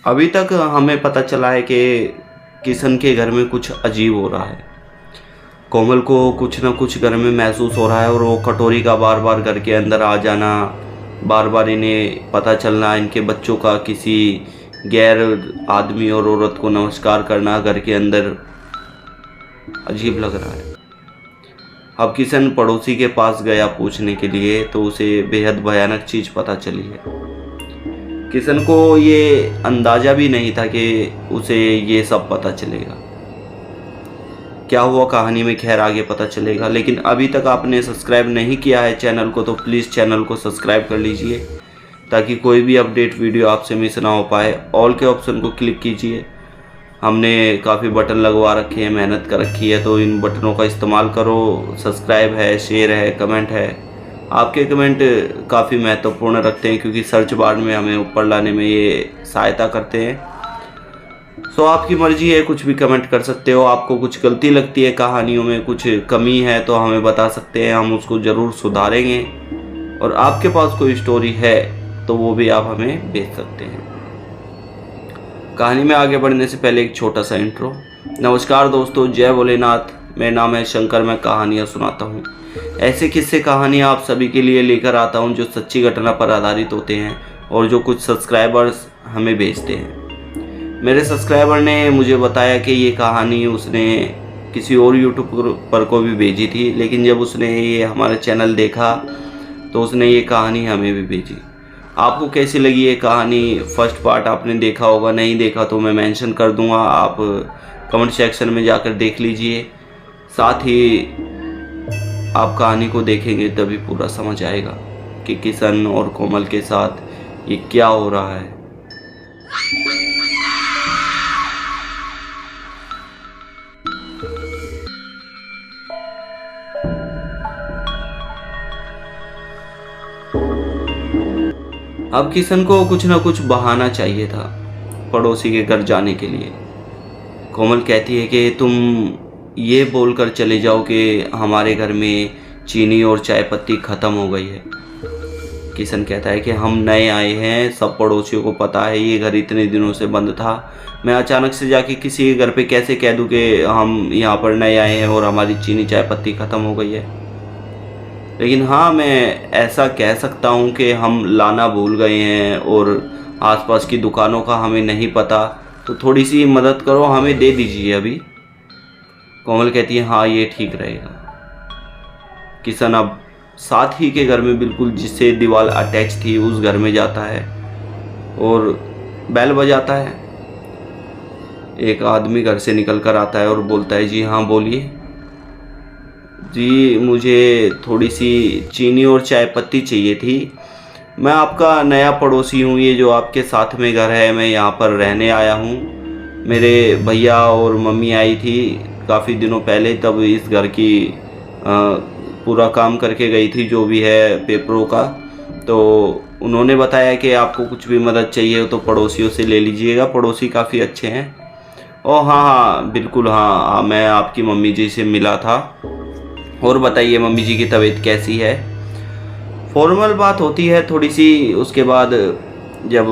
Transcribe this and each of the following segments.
अभी तक हमें पता चला है कि किशन के घर में कुछ अजीब हो रहा है। कोमल को कुछ ना कुछ घर में महसूस हो रहा है और वो कटोरी का बार बार घर के अंदर आ जाना, बार बार इन्हें पता चलना, इनके बच्चों का किसी गैर आदमी और औरत को नमस्कार करना घर के अंदर अजीब लग रहा है। अब किशन पड़ोसी के पास गया पूछने के लिए तो उसे बेहद भयानक चीज़ पता चली है। किशन को ये अंदाज़ा भी नहीं था कि उसे ये सब पता चलेगा। क्या हुआ कहानी में खैर आगे पता चलेगा, लेकिन अभी तक आपने सब्सक्राइब नहीं किया है चैनल को तो प्लीज़ चैनल को सब्सक्राइब कर लीजिए ताकि कोई भी अपडेट वीडियो आपसे मिस ना हो पाए। ऑल के ऑप्शन को क्लिक कीजिए। हमने काफ़ी बटन लगवा रखे हैं, मेहनत कर रखी है, तो इन बटनों का इस्तेमाल करो। सब्सक्राइब है, शेयर है, कमेंट है। आपके कमेंट काफ़ी महत्वपूर्ण रखते हैं क्योंकि सर्च बार में हमें ऊपर लाने में ये सहायता करते हैं। सो आपकी मर्जी है, कुछ भी कमेंट कर सकते हो। आपको कुछ गलती लगती है कहानियों में, कुछ कमी है तो हमें बता सकते हैं, हम उसको ज़रूर सुधारेंगे। और आपके पास कोई स्टोरी है तो वो भी आप हमें भेज सकते हैं। कहानी में आगे बढ़ने से पहले एक छोटा सा इंट्रो। नमस्कार दोस्तों, जय भोलेनाथ। मेरा नाम है शंकर, मैं कहानियाँ सुनाता हूँ। ऐसे किस्से कहानियाँ आप सभी के लिए लेकर आता हूँ जो सच्ची घटना पर आधारित होते हैं और जो कुछ सब्सक्राइबर्स हमें भेजते हैं। मेरे सब्सक्राइबर ने मुझे बताया कि ये कहानी उसने किसी और यूट्यूब पर को भी भेजी थी, लेकिन जब उसने ये हमारा चैनल देखा तो उसने ये कहानी हमें भी भेजी। आपको कैसी लगी ये कहानी? फर्स्ट पार्ट आपने देखा होगा, नहीं देखा तो मैं मेंशन कर दूंगा, आप कमेंट सेक्शन में जाकर देख लीजिए। साथ ही आप कहानी को देखेंगे तभी पूरा समझ आएगा कि किशन और कोमल के साथ ये क्या हो रहा है। अब किशन को कुछ ना कुछ बहाना चाहिए था पड़ोसी के घर जाने के लिए। कोमल कहती है कि तुम ये बोलकर चले जाओ कि हमारे घर में चीनी और चाय पत्ती ख़त्म हो गई है। किशन कहता है कि हम नए आए हैं, सब पड़ोसियों को पता है ये घर इतने दिनों से बंद था, मैं अचानक से जाके किसी के घर पे कैसे कह दूँ कि हम यहाँ पर नए आए हैं और हमारी चीनी चाय पत्ती ख़त्म हो गई है। लेकिन हाँ, मैं ऐसा कह सकता हूँ कि हम लाना भूल गए हैं और आसपास की दुकानों का हमें नहीं पता, तो थोड़ी सी मदद करो, हमें दे दीजिए अभी। कोमल कहती है हाँ ये ठीक रहेगा। किशन अब साथ ही के घर में, बिल्कुल जिससे दीवार अटैच थी, उस घर में जाता है और बेल बजाता है। एक आदमी घर से निकल कर आता है और बोलता है जी हाँ बोलिए। जी मुझे थोड़ी सी चीनी और चाय पत्ती चाहिए थी। मैं आपका नया पड़ोसी हूँ, ये जो आपके साथ में घर है मैं यहाँ पर रहने आया हूँ। मेरे भैया और मम्मी आई थी काफ़ी दिनों पहले, तब इस घर की पूरा काम करके गई थी जो भी है पेपरों का। तो उन्होंने बताया कि आपको कुछ भी मदद चाहिए हो तो पड़ोसियों से ले लीजिएगा, पड़ोसी काफ़ी अच्छे हैं। ओह हाँ बिल्कुल, हाँ मैं आपकी मम्मी जी से मिला था। और बताइए मम्मी जी की तबीयत कैसी है? फॉर्मल बात होती है थोड़ी सी। उसके बाद जब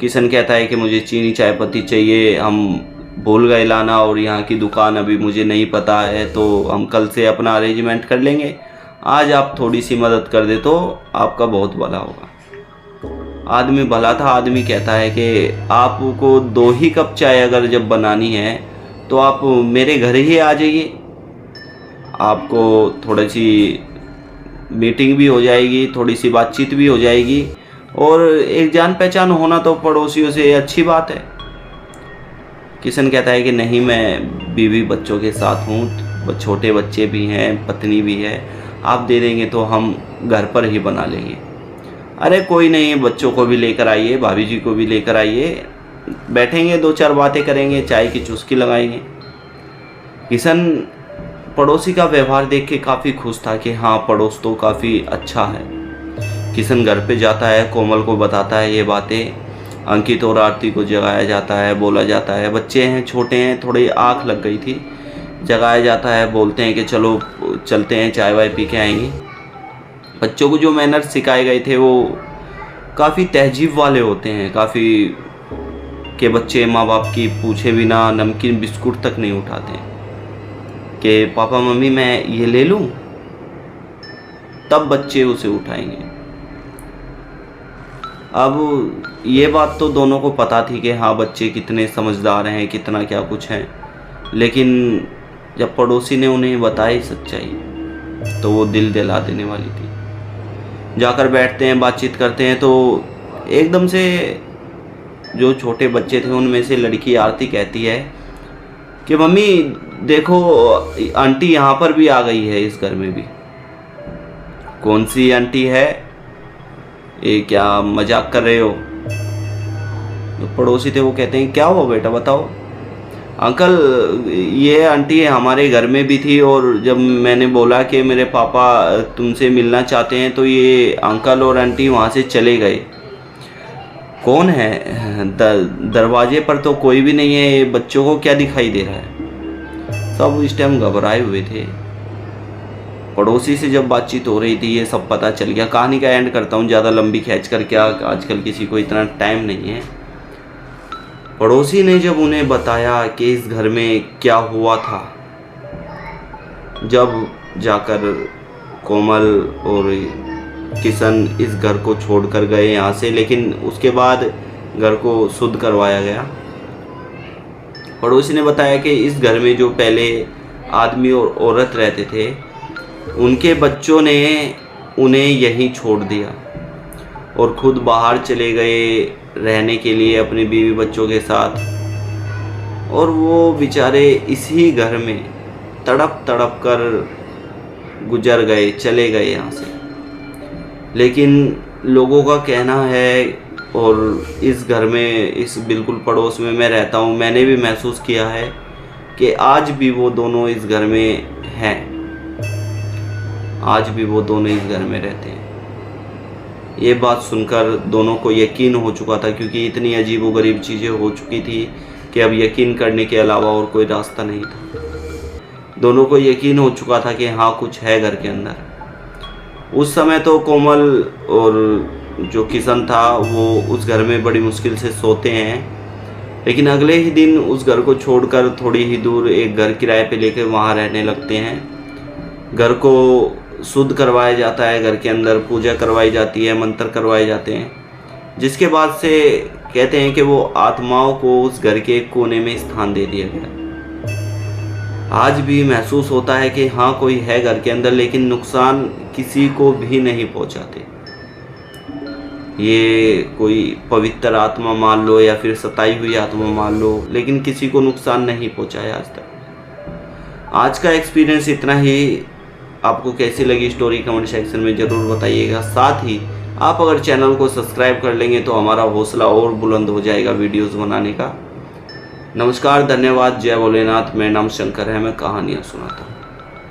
किशन कहता है कि मुझे चीनी चाय पत्ती चाहिए, हम भूल गए लाना और यहाँ की दुकान अभी मुझे नहीं पता है, तो हम कल से अपना अरेंजमेंट कर लेंगे, आज आप थोड़ी सी मदद कर दे तो आपका बहुत भला होगा। आदमी भला था। आदमी कहता है कि आपको 2 ही कप चाय अगर जब बनानी है तो आप मेरे घर ही आ जाइए, आपको थोड़ी सी मीटिंग भी हो जाएगी, थोड़ी सी बातचीत भी हो जाएगी और एक जान पहचान होना तो पड़ोसियों से अच्छी बात है। किशन कहता है कि नहीं, मैं बीवी बच्चों के साथ हूँ, छोटे बच्चे भी हैं, पत्नी भी है, आप दे देंगे तो हम घर पर ही बना लेंगे। अरे कोई नहीं, बच्चों को भी लेकर आइए, भाभी जी को भी लेकर आइए, बैठेंगे 2-4 बातें करेंगे, चाय की चुस्की लगाएंगे। किशन पड़ोसी का व्यवहार देख के काफ़ी खुश था कि हाँ पड़ोस तो काफ़ी अच्छा है। किशन घर पे जाता है, कोमल को बताता है ये बातें। अंकित और आरती को जगाया जाता है, बोला जाता है, बच्चे हैं छोटे हैं, थोड़ी आँख लग गई थी, जगाया जाता है, बोलते हैं कि चलो चलते हैं चाय वाय पी के आएंगे। बच्चों को जो मैनर्स सिखाए गए थे वो काफ़ी तहजीब वाले होते हैं, काफ़ी के बच्चे माँ बाप की पूछे बिना नमकीन बिस्कुट तक नहीं उठाते कि पापा मम्मी मैं ये ले लूँ, तब बच्चे उसे उठाएंगे। अब ये बात तो दोनों को पता थी कि हाँ बच्चे कितने समझदार हैं, कितना क्या कुछ है, लेकिन जब पड़ोसी ने उन्हें बताई सच्चाई तो वो दिल दिला देने वाली थी। जाकर बैठते हैं, बातचीत करते हैं, तो एकदम से जो छोटे बच्चे थे उनमें से लड़की आरती कहती है कि मम्मी देखो आंटी यहाँ पर भी आ गई है, इस घर में भी। कौन सी आंटी है, ये क्या मजाक कर रहे हो? जो पड़ोसी थे वो कहते हैं क्या हुआ बेटा बताओ। अंकल ये आंटी हमारे घर में भी थी और जब मैंने बोला कि मेरे पापा तुमसे मिलना चाहते हैं तो ये अंकल और आंटी वहाँ से चले गए। कौन है? दरवाजे पर तो कोई भी नहीं है, ये बच्चों को क्या दिखाई दे रहा है? सब इस टाइम घबराए हुए थे। पड़ोसी से जब बातचीत हो रही थी ये सब पता चल गया। कहानी का एंड करता हूँ, ज़्यादा लंबी खींच कर, क्या आजकल किसी को इतना टाइम नहीं है। पड़ोसी ने जब उन्हें बताया कि इस घर में क्या हुआ था, जब जाकर कोमल और किशन इस घर को छोड़कर गए यहाँ से, लेकिन उसके बाद घर को शुद्ध करवाया गया। पड़ोसी ने बताया कि इस घर में जो पहले आदमी और औरत रहते थे उनके बच्चों ने उन्हें यहीं छोड़ दिया और खुद बाहर चले गए रहने के लिए अपनी बीवी बच्चों के साथ, और वो बेचारे इसी घर में तड़प तड़प कर गुजर गए, चले गए यहाँ से। लेकिन लोगों का कहना है, और इस घर में, इस बिल्कुल पड़ोस में मैं रहता हूँ, मैंने भी महसूस किया है कि आज भी वो दोनों इस घर में हैं, आज भी वो दोनों इस घर में रहते हैं। ये बात सुनकर दोनों को यकीन हो चुका था, क्योंकि इतनी अजीबोगरीब चीज़ें हो चुकी थी कि अब यकीन करने के अलावा और कोई रास्ता नहीं था। दोनों को यकीन हो चुका था कि हाँ कुछ है घर के अंदर। उस समय तो कोमल और जो किशन था वो उस घर में बड़ी मुश्किल से सोते हैं, लेकिन अगले ही दिन उस घर को छोड़कर थोड़ी ही दूर एक घर किराए पे लेकर वहाँ रहने लगते हैं। घर को शुद्ध करवाया जाता है, घर के अंदर पूजा करवाई जाती है, मंत्र करवाए जाते हैं, जिसके बाद से कहते हैं कि वो आत्माओं को उस घर के कोने में स्थान दे दिया गया। आज भी महसूस होता है कि हाँ कोई है घर के अंदर, लेकिन नुकसान किसी को भी नहीं पहुंचाते। ये कोई पवित्र आत्मा मान लो या फिर सताई हुई आत्मा मान लो, लेकिन किसी को नुकसान नहीं पहुंचाया आज तक। आज का एक्सपीरियंस इतना ही। आपको कैसी लगी स्टोरी कमेंट सेक्शन में ज़रूर बताइएगा। साथ ही आप अगर चैनल को सब्सक्राइब कर लेंगे तो हमारा हौसला और बुलंद हो जाएगा वीडियोस बनाने का। नमस्कार, धन्यवाद, जय भोलेनाथ। मेरा नाम शंकर है, मैं कहानियाँ सुनाता हूँ।